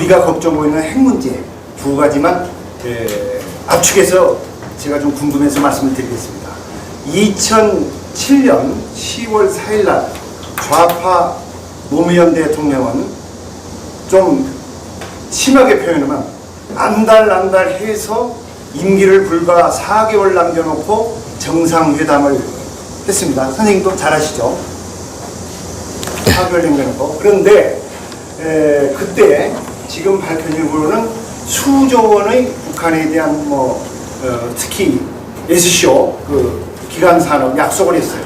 우리가 걱정하고 있는 핵 문제 두 가지만 압축해서 제가 좀 궁금해서 말씀을 드리겠습니다. 2007년 10월 4일 날 좌파 노무현 대통령은 좀 심하게 표현하면 안달해서 임기를 불과 4개월 남겨놓고 정상회담을 했습니다. 선생님도 잘 아시죠? 4개월 남겨놓고. 그런데 그때 지금 밝혀진 후로는 수조 원의 북한에 대한 특히 SCO 그 기간 산업 약속을 했어요.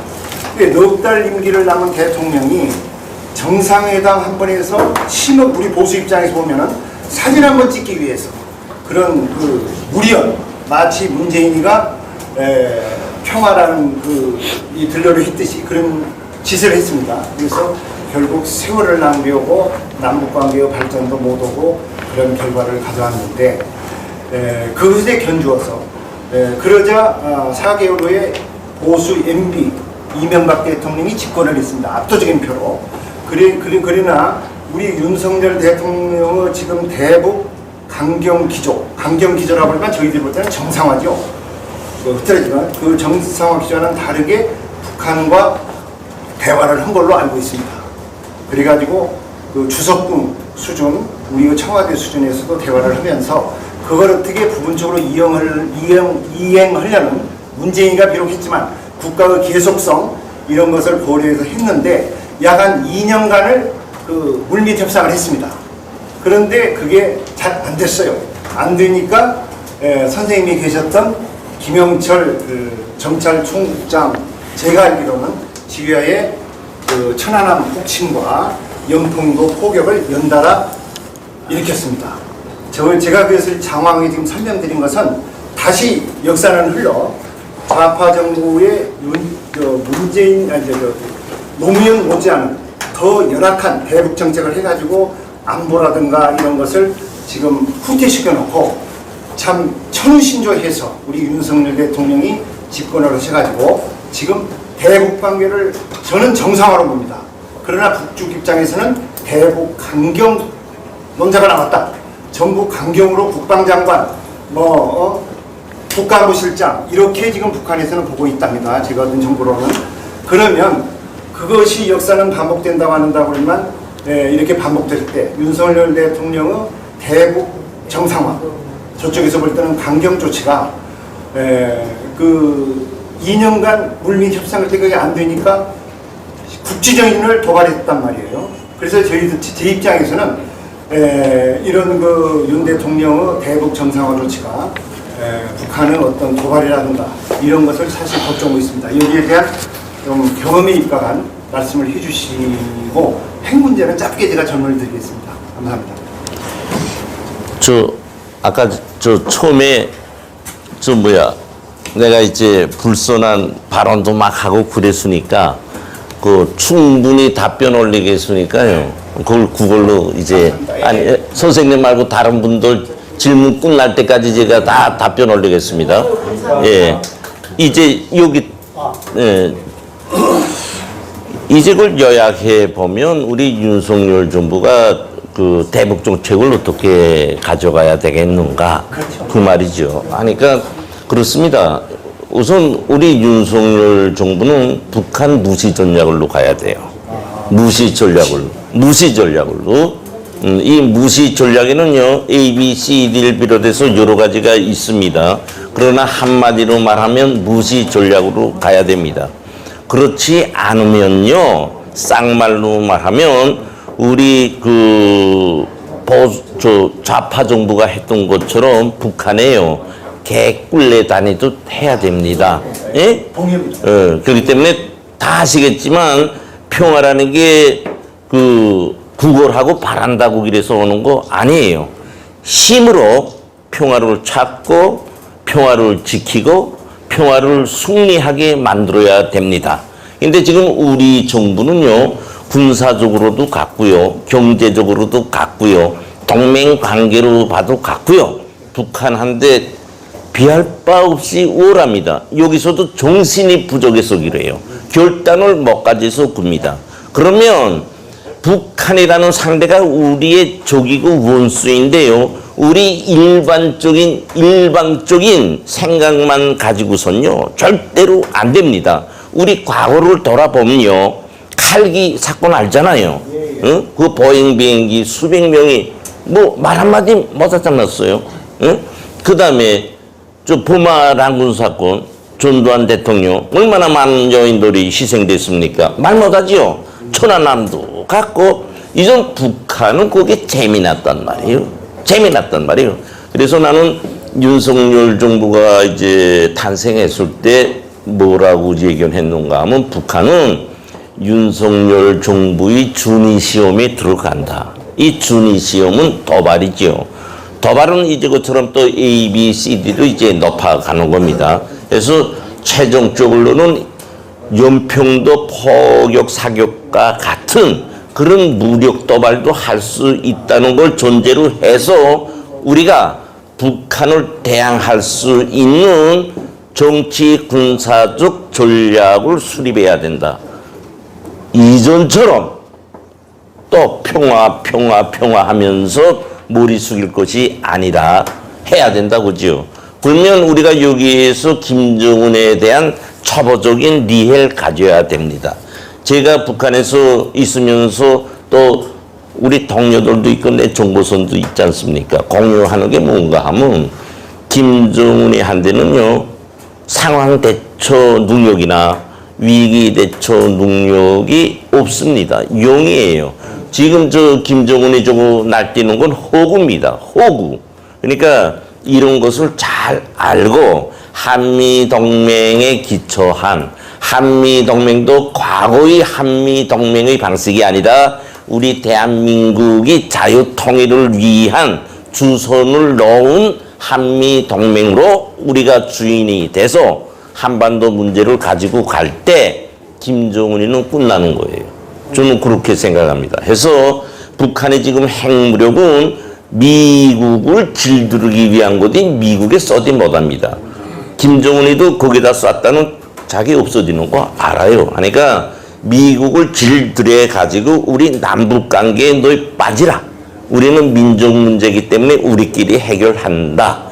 넉 달 임기를 남은 대통령이 정상회담 한 번에서 심은 우리 보수 입장에서 보면은 사진 한 번 찍기 위해서 그런 그 무리연 마치 문재인이가 평화라는 이 들러를 했듯이 그런 짓을 했습니다. 그래서 결국 세월을 낭비하고 남북관계의 발전도 못하고 그런 결과를 가져왔는데 그것에 견주어서 그러자 4개월 후에 보수 MB 이명박 대통령이 집권을 했습니다. 압도적인 표로. 그러나 우리 윤석열 대통령의 지금 대북 강경기조라고 하면 저희들 볼 때는 정상화죠. 흐트러지만 그 정상화 기조와는 다르게 북한과 대화를 한 걸로 알고 있습니다. 그래가지고 그 주석궁 수준, 우리 청와대 수준에서도 대화를 하면서 그걸 어떻게 부분적으로 이행하려는 문재인이가 비록 했지만 국가의 계속성 이런 것을 고려해서 했는데 약 한 2년간을 그 물밑 협상을 했습니다. 그런데 그게 잘 안 됐어요. 안 되니까 선생님이 계셨던 김영철 정찰총국장 제가 알기로는 지휘하에 그 천안함 폭침과 연평도 포격을 연달아 일으켰습니다. 제가 그것을 장황하게 지금 설명드린 것은 다시 역사는 흘러 좌파 정부의 노무현 못지않은 더 열악한 대북 정책을 해가지고 안보라든가 이런 것을 지금 후퇴시켜 놓고 참 천우신조해서 우리 윤석열 대통령이 집권을 하셔가지고 지금 대북 관계를 저는 정상화로 봅니다. 그러나 북쪽 입장에서는 대북 강경 논자가 나왔다. 전북 강경으로 국방장관, 국가안보실장 이렇게 지금 북한에서는 보고 있답니다. 제가 얻은 정보로는. 그러면 그것이 역사는 반복된다고 한다고 하지만 이렇게 반복될 때 윤석열 대통령의 대북 정상화 저쪽에서 볼 때는 강경 조치가 그 2년간 물밑 협상을 되게 안 되니까 국지정인을 도발했단 말이에요. 그래서 저희들 제 입장에서는 이런 그 윤 대통령의 대북 정상화 조치가 북한의 어떤 도발이라든가 이런 것을 사실 걱정하고 있습니다. 여기에 대한 좀 경험에 입각한 말씀을 해주시고 핵 문제는 짧게 제가 전문을 드리겠습니다. 감사합니다. 아까 처음에 내가 이제 불손한 발언도 막 하고 그랬으니까 그 충분히 답변 올리게 했으니까요. 그걸로 이제 아니 선생님 말고 다른 분들 질문 끝날 때까지 제가 다 답변 올리겠습니다. 예. 이제 여기 이제 그걸 요약해 보면 우리 윤석열 정부가 그 대북 정책을 어떻게 가져가야 되겠는가 그 말이죠. 그러니까 그렇습니다. 우선 우리 윤석열 정부는 북한 무시 전략으로 가야 돼요. 무시 전략으로. 이 무시 전략에는요, A, B, C, D를 비롯해서 여러 가지가 있습니다. 그러나 한마디로 말하면 무시 전략으로 가야 됩니다. 그렇지 않으면요, 쌍말로 말하면 우리 좌파 정부가 했던 것처럼 북한에요, 개꿀레 다니도 해야 됩니다. 예? 그렇기 때문에 다 아시겠지만 평화라는 게 구걸하고 바란다고 그래서 오는 거 아니에요. 힘으로 평화를 찾고 평화를 지키고 평화를 승리하게 만들어야 됩니다. 근데 지금 우리 정부는요, 군사적으로도 같고요, 경제적으로도 같고요, 동맹 관계로 봐도 같고요, 북한한테 비할 바 없이 우월합니다. 여기서도 정신이 부족해서 그래요. 결단을 못 가져서 굽니다. 그러면 북한이라는 상대가 우리의 적이고 원수인데요. 우리 일방적인 생각만 가지고선요, 절대로 안 됩니다. 우리 과거를 돌아보면요, 칼기 사건 알잖아요. 응? 그 보잉 비행기 수백 명이 뭐 말 한마디 못 하잖았어요. 응? 그 다음에 저 보마 란군 사건, 전두환 대통령 얼마나 많은 여인들이 희생됐습니까? 말 못하지요. 천안함도 갔고, 이전 북한은 그게 재미났단 말이에요. 재미났단 말이에요. 그래서 나는 윤석열 정부가 이제 탄생했을 때 뭐라고 예견했는가 하면, 북한은 윤석열 정부의 준위 시험에 들어간다. 이 준위 시험은 도발이죠. 도발은 이제 그처럼 또 A, B, C, D도 이제 높아가는 겁니다. 그래서 최종적으로는 연평도 포격 사격과 같은 그런 무력 도발도 할 수 있다는 걸 전제로 해서 우리가 북한을 대항할 수 있는 정치 군사적 전략을 수립해야 된다. 이전처럼 또 평화 하면서 머리 숙일 것이 아니라 해야 된다, 그죠? 그러면 우리가 여기에서 김정은에 대한 초보적인 리해를 가져야 됩니다. 제가 북한에서 있으면서 또 우리 동료들도 있고 내 정보선도 있지 않습니까? 공유하는 게 뭔가 하면, 김정은이 한테는요, 상황 대처 능력이나 위기 대처 능력이 없습니다. 용이에요. 지금 저 김정은이 저거 날뛰는 건 호구입니다. 호구. 그러니까 이런 것을 잘 알고 한미동맹에 기초한, 한미동맹도 과거의 한미동맹의 방식이 아니라 우리 대한민국이 자유통일을 위한 주선을 놓은 한미동맹으로 우리가 주인이 돼서 한반도 문제를 가지고 갈 때 김정은이는 끝나는 거예요. 저는 그렇게 생각합니다. 해서 북한의 지금 핵무력은 미국을 길들이기 위한 것이 미국에 써지 못합니다. 김정은이도 거기다 쐈다는 자기 없어지는 거 알아요. 그러니까 미국을 길들여 가지고 우리 남북 관계에 너희 빠지라. 우리는 민족 문제이기 때문에 우리끼리 해결한다.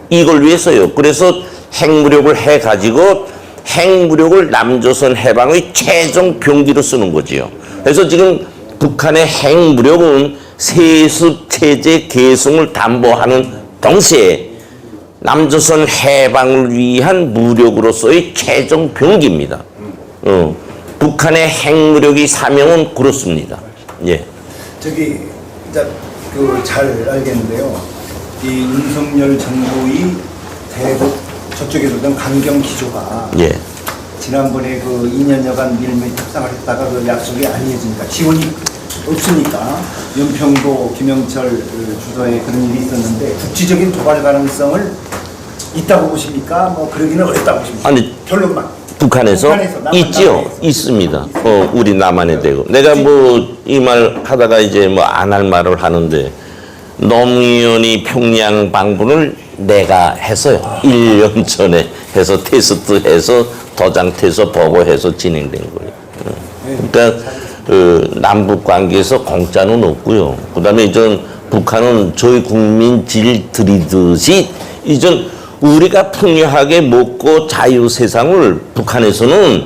이걸 위해서요. 그래서 핵무력을 해 가지고 핵무력을 남조선 해방의 최종 병기로 쓰는 거지요. 그래서 지금 북한의 핵무력은 세습 체제 계승을 담보하는 동시에 남조선 해방을 위한 무력으로서의 최종 병기입니다. 북한의 핵무력의 사명은 그렇습니다. 예. 저기 이제 잘 알겠는데요. 이 윤석열 정부의 대북 저쪽에서 던 강경 기조가 예. 지난번에 그 2년여간 밀밀 협상을 했다가 그 약속이 아니어지니까 지원이 없으니까 연평도 김영철 주도에 그런 일이 있었는데 국지적인 도발 가능성을 있다고 보십니까? 뭐 그러기는 어렵다고 보십니까? 아니, 결론만. 북한에서 있지요. 남한에서. 있습니다. 우리 남한에 대고. 내가 뭐 이 말 하다가 이제 뭐 안 할 말을 하는데, 노무현이 평양 방문을 내가 했어요. 1년 전에 해서 테스트해서 도장태서 보고해서 진행된 거예요. 그러니까 남북 관계에서 공짜는 없고요. 그다음에 이전 북한은 저희 국민 질 들이듯이 이전 우리가 풍요하게 먹고 자유 세상을 북한에서는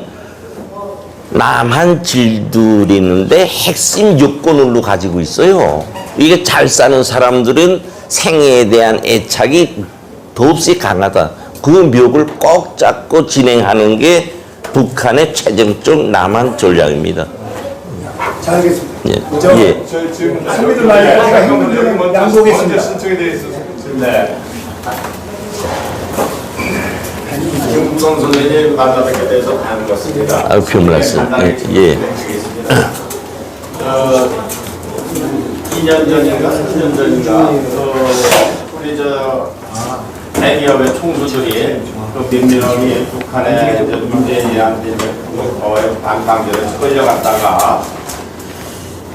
남한 질들이는데 핵심 요건으로 가지고 있어요. 이게 잘 사는 사람들은 생애에 대한 애착이 더없이 강하다. 그 묘를 꼭 잡고 진행하는 게 북한의 최종적 남한 전략입니다. 잘 알겠습니다. 예. 저, 예. 저 지금 안 믿을 말이야. 제가 형님들은 먼저 양보겠습니다. 신청에 대해서 네. 김우성 선생님 만나뵙게 돼서 반갑습니다. 아유, 별 말씀. 예. 2년 전인가 3년 전인가 우리 저 대기업의 총수들이 몇 명이 북한의 문재인한테 반강제로 끌려갔다가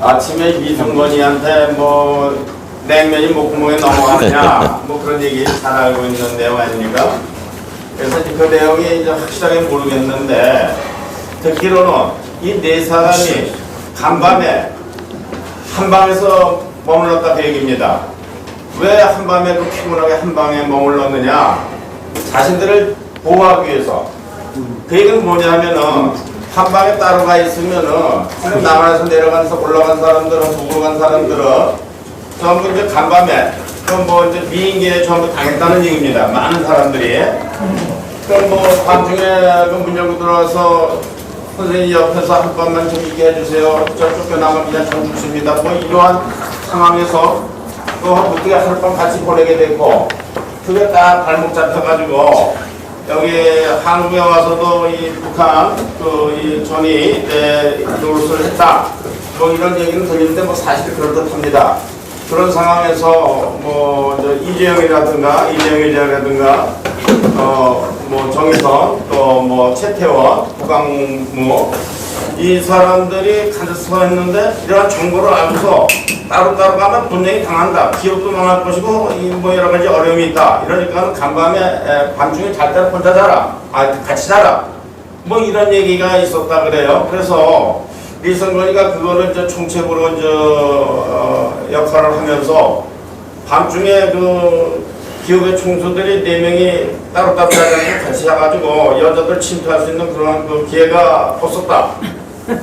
아침에 이승건이한테 뭐 냉면이 목구멍에 넘어가느냐 뭐 그런 얘기 잘 알고 있는 내용 아닙니까? 그래서 그 내용이 이제 확실하게 모르겠는데 듣기로는 이 네 사람이 간밤에 한방에서 머물렀다 그 얘기입니다. 왜 한밤에 그 피곤하게 한방에 머물렀느냐? 자신들을 보호하기 위해서. 그 얘기는 뭐냐 하면은 한방에 따로 가 있으면은 지금 남한에서 내려가서 올라간 사람들은 북으로 간 사람들은 전부 이제 간밤에 그럼 뭐 이제 미인계에 전부 당했다는 얘기입니다. 많은 사람들이. 그럼 뭐 밤중에 그 문 열고 들어와서 선생님 옆에서 한 번만 좀 있게 해주세요. 저 쫓겨나면 그냥 전 죽습니다. 뭐 이러한 상황에서 또 어떻게 하룻밤 같이 보내게 됐고 그게 딱 발목 잡혀가지고 여기 한국에 와서도 이 북한 이 전이 노릇을 했다. 뭐 이런 얘기는 들리는데 뭐 사실 그럴듯합니다. 그런 상황에서 뭐 이재영이라든가 뭐 정의선 또 뭐 최태원 국강무 이 사람들이 같이 서 있는데 이러한 정보를 알고서 따로따로 가면 분명히 당한다. 기업도 망할 것이고 뭐 여러 가지 어려움이 있다. 이러니까 간밤에 밤중에 잘 때는 혼자 자라. 같이 자라. 뭐 이런 얘기가 있었다 그래요. 그래서 리선건이가 그거를 이제 총책으로 역할을 하면서 밤중에 그 기업의 총수들이 4명이 따로따로 같이 자가지고 여자들 침투할 수 있는 그런 그 기회가 없었다.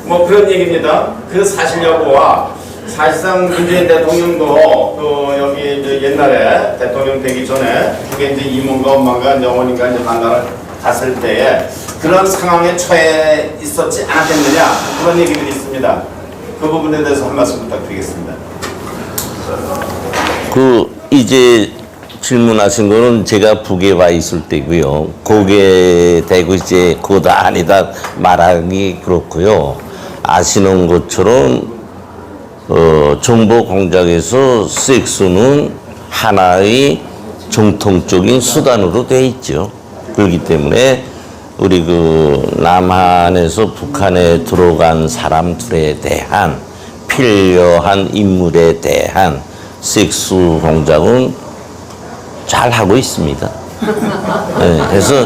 뭐 그런 얘기입니다. 그 사실 여부와 사실상 문재인 대통령도 또 여기 이제 옛날에 대통령 되기 전에 그게 이제 이모인가 엄마인가 이제 어머니가 이제 만나러 갔을 때에 그런 상황에 처해 있었지 않았겠느냐 그런 얘기들이 있습니다. 그 부분에 대해서 한 말씀 부탁드리겠습니다. 이제 질문하신 거는 제가 북에 와 있을 때고요. 거기에 대고 이제 그거다 아니다 말하기 그렇고요. 아시는 것처럼 정보 공작에서 섹스는 하나의 정통적인 수단으로 돼 있죠. 그렇기 때문에 우리 남한에서 북한에 들어간 사람들에 대한 필요한 인물에 대한 섹스 공작은 잘 하고 있습니다. 네, 그래서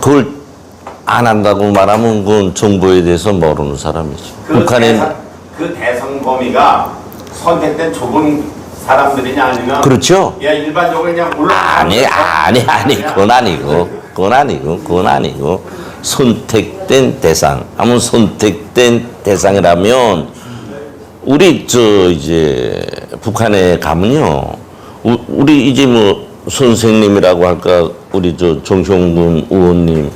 그걸 안 한다고 말하면 그건 정보에 대해서 모르는 사람이죠. 그 대상 범위가 선택된 좁은 사람들이냐 아니면 그렇죠. 일반적으로 그냥 그건 아니고 선택된 대상 하면 선택된 대상이라면 우리 이제 북한에 가면요. 우리 이제 뭐 선생님이라고 할까 우리 정성군 의원님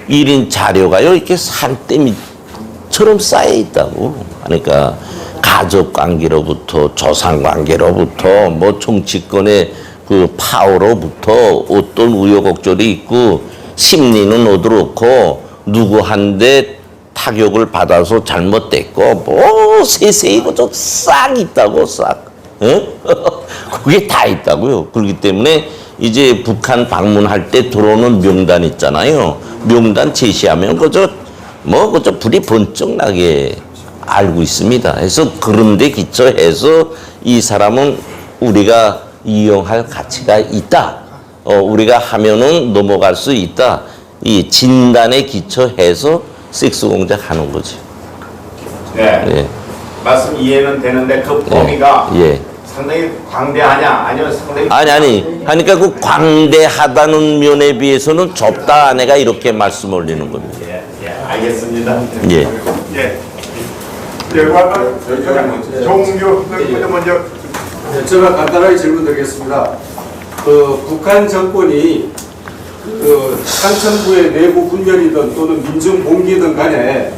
1인 자료가요 이렇게 산더미처럼 쌓여 있다고. 그러니까 가족 관계로부터 조상 관계로부터 뭐 정치권의 그 파워로부터 어떤 우여곡절이 있고 심리는 어디렇고 누구한테 타격을 받아서 잘못됐고 뭐 세세히 그저 싹 있다고 싹. 그게 다 있다고요. 그렇기 때문에 이제 북한 방문할 때 들어오는 명단 있잖아요. 명단 제시하면 그저 불이 번쩍 나게 알고 있습니다. 그래서 그런데 기초해서 이 사람은 우리가 이용할 가치가 있다. 우리가 하면은 넘어갈 수 있다. 이 진단에 기초해서 섹스 공작하는 거죠. 네. 예. 말씀 이해는 되는데 그 범위가 상당히 광대하냐 아니면 상당히 하니까 그 광대하다는 면에 비해서는 좁다. 내가 이렇게 말씀 올리는 겁니다. 알겠습니다. 종교 먼저 제가 간단하게 질문드리겠습니다. 북한 정권이 산천부의 내부 분열이든 또는 민중 봉기든 간에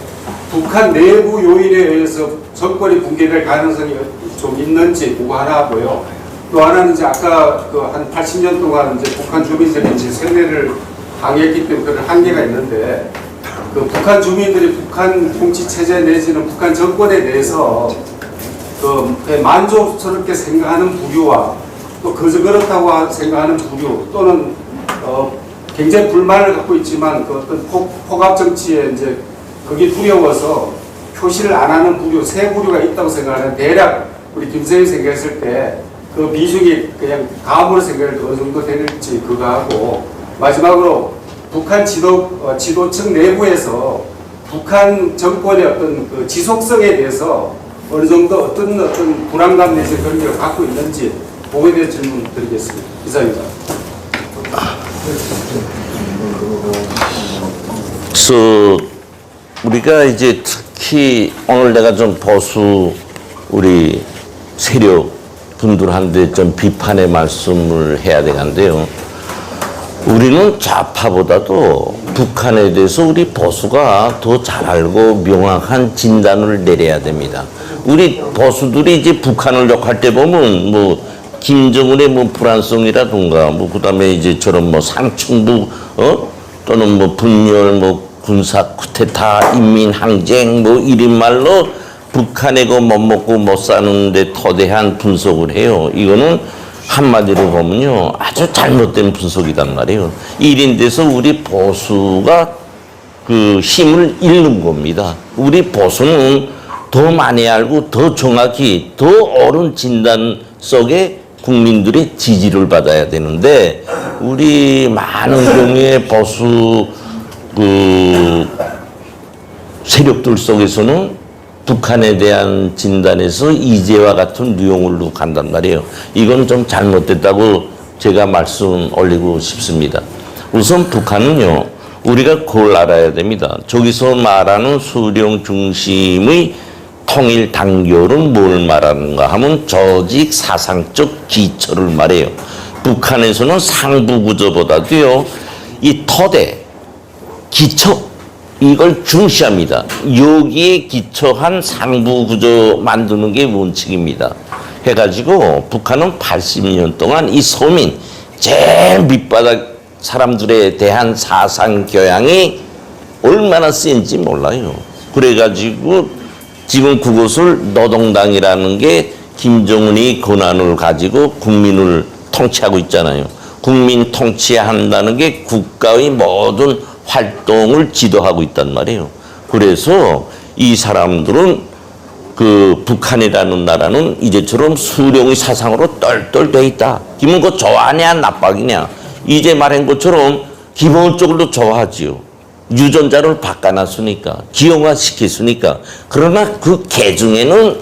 북한 내부 요인에 의해서 정권이 붕괴될 가능성이 좀 있는지 그거 하나 하고요. 또 하나는 이제 아까 한 80년 동안 이제 북한 주민들이 이제 생애를 항했기 때문에 그런 한계가 있는데 북한 주민들이 북한 통치 체제 내지는 북한 정권에 대해서 만족스럽게 생각하는 부류와 또 그저 그렇다고 생각하는 부류 또는 굉장히 불만을 갖고 있지만 그 어떤 폭압 정치에 이제 그게 두려워서 표시를 안 하는 부류, 세 부류가 있다고 생각하는 대략 우리 김선생이 생각했을 때 그 비중이 그냥 감으로 생각할 때 어느 정도 될지 그거 하고 마지막으로 북한 지도층 내부에서 북한 정권의 어떤 그 지속성에 대해서 어느 정도 어떤 불안감 내지 그런 걸 갖고 있는지 그거에 대해 질문 드리겠습니다. 이상입니다. 그래서 우리가 이제 특히 오늘 내가 좀 보수 우리 세력 분들한테 좀 비판의 말씀을 해야 되는데요. 우리는 좌파보다도 북한에 대해서 우리 보수가 더 잘 알고 명확한 진단을 내려야 됩니다. 우리 보수들이 이제 북한을 욕할 때 보면 뭐 김정은의 뭐 불안성이라든가 뭐 그다음에 이제 저런 뭐 상층부 또는 뭐 분열 뭐 군사 쿠데타 인민항쟁 뭐 이런 말로 북한에 그 못 먹고 못 사는데 거대한 분석을 해요. 이거는 한마디로 보면요 아주 잘못된 분석이란 말이에요. 이런 데서 우리 보수가 그 힘을 잃는 겁니다. 우리 보수는 더 많이 알고 더 정확히 더 옳은 진단 속에 국민들의 지지를 받아야 되는데 우리 많은 경우에 보수 그 세력들 속에서는 북한에 대한 진단에서 이제와 같은 유형으로 간단 말이에요. 이건 좀 잘못됐다고 제가 말씀 올리고 싶습니다. 우선 북한은요, 우리가 그걸 알아야 됩니다. 저기서 말하는 수령 중심의 통일 단결은 뭘 말하는가 하면 조직 사상적 기초를 말해요. 북한에서는 상부 구조보다도요, 이 토대, 기초, 이걸 중시합니다. 여기에 기초한 상부 구조 만드는 게 원칙입니다. 해가지고 북한은 80년 동안 이 서민 제일 밑바닥 사람들에 대한 사상 교양이 얼마나 센지 몰라요. 그래가지고 지금 그것을 노동당이라는 게 김정은이 권한을 가지고 국민을 통치하고 있잖아요. 국민 통치한다는 게 국가의 모든 활동을 지도하고 있단 말이에요. 그래서 이 사람들은 그 북한이라는 나라는 이제처럼 수령의 사상으로 똘똘돼 있다. 그러면 그거 좋아하냐 나빠하냐. 이제 말한 것처럼 기본적으로 좋아하지요. 유전자를 바꿔놨으니까 기형화시켰으니까. 그러나 그 개중에는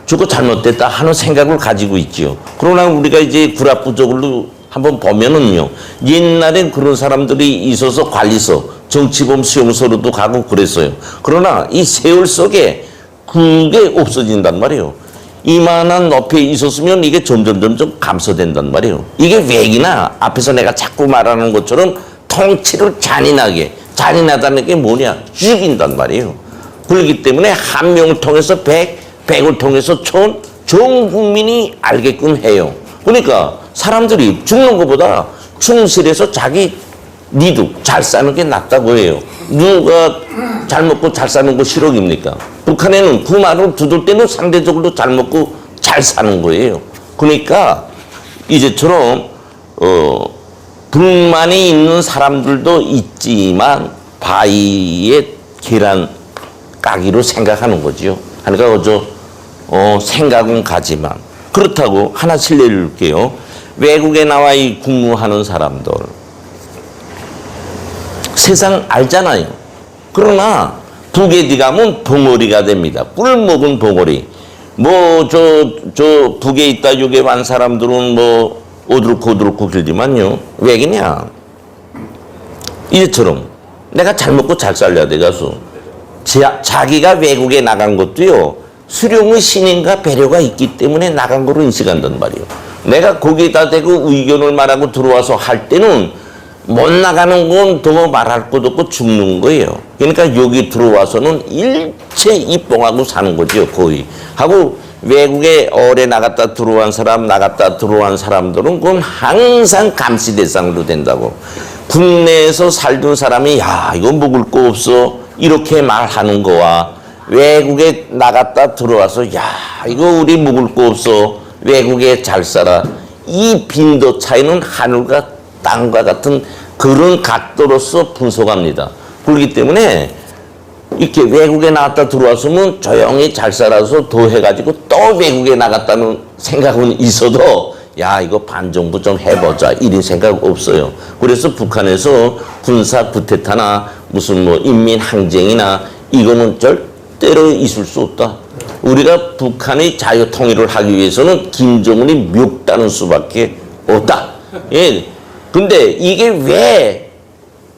저거 잘못됐다 하는 생각을 가지고 있지요. 그러나 우리가 이제 구락부적으로 한번 보면은요, 옛날엔 그런 사람들이 있어서 관리소, 정치범 수용소로도 가고 그랬어요. 그러나 이 세월 속에 그게 없어진단 말이에요. 이만한 높이에 있었으면 이게 점점 감소된단 말이에요. 이게 왜이나 앞에서 내가 자꾸 말하는 것처럼 통치를 잔인하다는 게 뭐냐? 죽인단 말이에요. 그렇기 때문에 한 명을 통해서 백을 통해서 전 국민이 알게끔 해요. 그러니까 사람들이 죽는 것보다 충실해서 자기 니도 잘 사는 게 낫다고 해요. 누가 잘 먹고 잘 사는 거 실력입니까? 북한에는 그 말을 두들 때는 상대적으로 잘 먹고 잘 사는 거예요. 그러니까 이제처럼 불만이 있는 사람들도 있지만 바위에 계란 까기로 생각하는 거지요. 그러니까 그저 생각은 가지만 그렇다고 하나 실례를 줄게요. 외국에 나와 이 근무하는 사람들 세상 알잖아요. 그러나 북에 가면 벙어리가 됩니다. 꿀 먹은 벙어리. 뭐 저 북에 있다 여기 간 사람들은 뭐 오들고 길지만요. 왜냐? 이제처럼 내가 잘 먹고 잘 살려야 돼 가서 자기가 외국에 나간 것도요. 수령의 신인과 배려가 있기 때문에 나간 거로 인식한단 말이에요. 내가 거기에다 대고 의견을 말하고 들어와서 할 때는 못 나가는 건 더 말할 것도 없고 죽는 거예요. 그러니까 여기 들어와서는 일체 입봉하고 사는 거죠, 거의. 하고 외국에 오래 나갔다 들어온 사람들은 그건 항상 감시 대상으로 된다고. 국내에서 살던 사람이 야 이거 먹을 거 없어 이렇게 말하는 거와 외국에 나갔다 들어와서 야 이거 우리 먹을 거 없어 외국에 잘 살아 이 빈도 차이는 하늘과 땅과 같은 그런 각도로서 분석합니다. 그렇기 때문에 이렇게 외국에 나갔다 들어왔으면 조용히 잘 살아서 더 해가지고 또 외국에 나갔다는 생각은 있어도 야 이거 반정부 좀 해보자 이런 생각 없어요. 그래서 북한에서 군사 쿠데타나 무슨 뭐 인민항쟁이나 이거는 절대로 있을 수 없다. 우리가 북한의 자유통일을 하기 위해서는 김정은이 멱다는 수밖에 없다. 예. 근데 이게 왜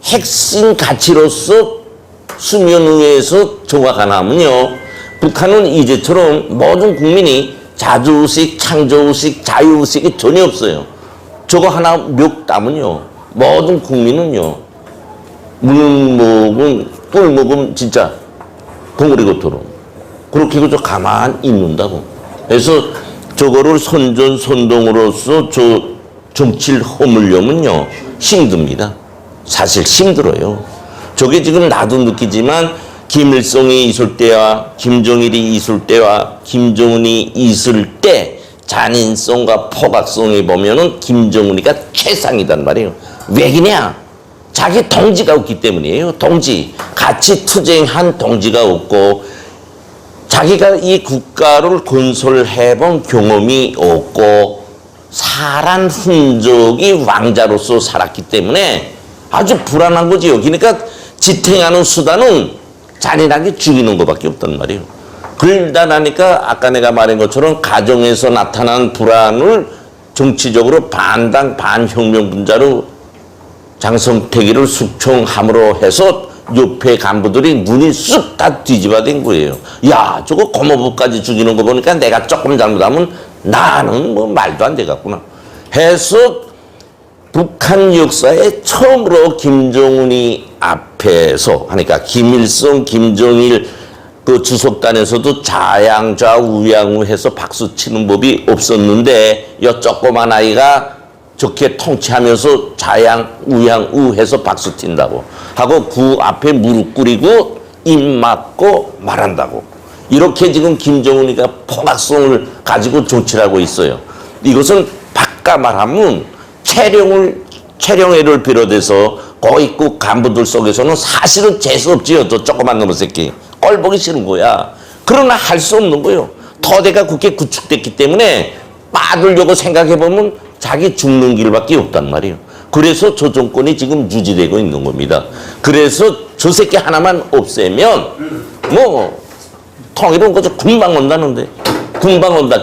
핵심 가치로서 수면 위에서 정확하나 하면요. 북한은 이제처럼 모든 국민이 자주의식, 창조의식, 자유의식이 전혀 없어요. 저거 하나 멱다면요. 모든 국민은요. 물 먹으면, 꿀 먹으면 진짜 덩어리 것처럼. 그렇게 그저 가만 있는다고. 그래서 저거를 선전선동으로서 저 정치를 허물려면요. 힘듭니다. 사실 힘들어요. 저게 지금 나도 느끼지만 김일성이 있을 때와 김정일이 있을 때와 김정은이 있을 때 잔인성과 포각성에 보면은 김정은이가 최상이단 말이에요. 왜 그러냐? 자기 동지가 없기 때문이에요. 동지. 같이 투쟁한 동지가 없고 자기가 이 국가를 건설해본 경험이 없고 살한 흔적이 왕자로서 살았기 때문에 아주 불안한 거지요. 그러니까 지탱하는 수단은 잔인하게 죽이는 것밖에 없단 말이에요. 그러다 나니까 아까 내가 말한 것처럼 가정에서 나타난 불안을 정치적으로 반당 반혁명 분자로 장성택이를 숙청함으로 해서 옆에 간부들이 눈이 쑥 다 뒤집어진 거예요. 야 저거 고모부까지 죽이는 거 보니까 내가 조금 잘못하면 나는 뭐 말도 안 되겠구나 해서 북한 역사에 처음으로 김정은이 앞에서 하니까 김일성, 김정일 그 주석단에서도 좌양좌우양우 해서 박수 치는 법이 없었는데 이 조그만 아이가 좋게 통치하면서 좌양우양우 해서 박수 튄다고 하고 그 앞에 무릎 꿇이고 입 막고 말한다고. 이렇게 지금 김정은이가 포각성을 가지고 조치를 하고 있어요. 이것은 바꿔 말하면 최령회를 비롯해서 고위급 간부들 속에서는 사실은 재수없지요. 저 조그만 놈의 새끼. 꼴 보기 싫은 거야. 그러나 할 수 없는 거예요. 토대가 그렇게 구축됐기 때문에 빠들려고 생각해보면 자기 죽는 길밖에 없단 말이에요. 그래서 저 정권이 지금 유지되고 있는 겁니다. 그래서 저 새끼 하나만 없애면 뭐 통일은 그저 금방 온다는데 금방 온다.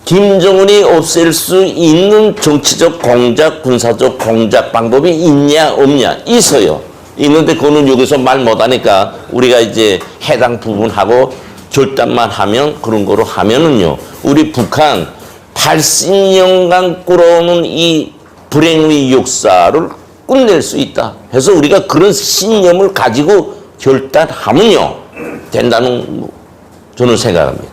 김정은이 없앨 수 있는 정치적 공작, 군사적 공작 방법이 있냐 없냐 있어요. 있는데 그거는 여기서 말 못하니까 우리가 이제 해당 부분하고 결단만 하면 그런 거로 하면은요. 우리 북한 80년간 끌어오는 이 불행의 역사를 끝낼 수 있다. 해서 우리가 그런 신념을 가지고 결단하면요. 된다는 저는 생각합니다.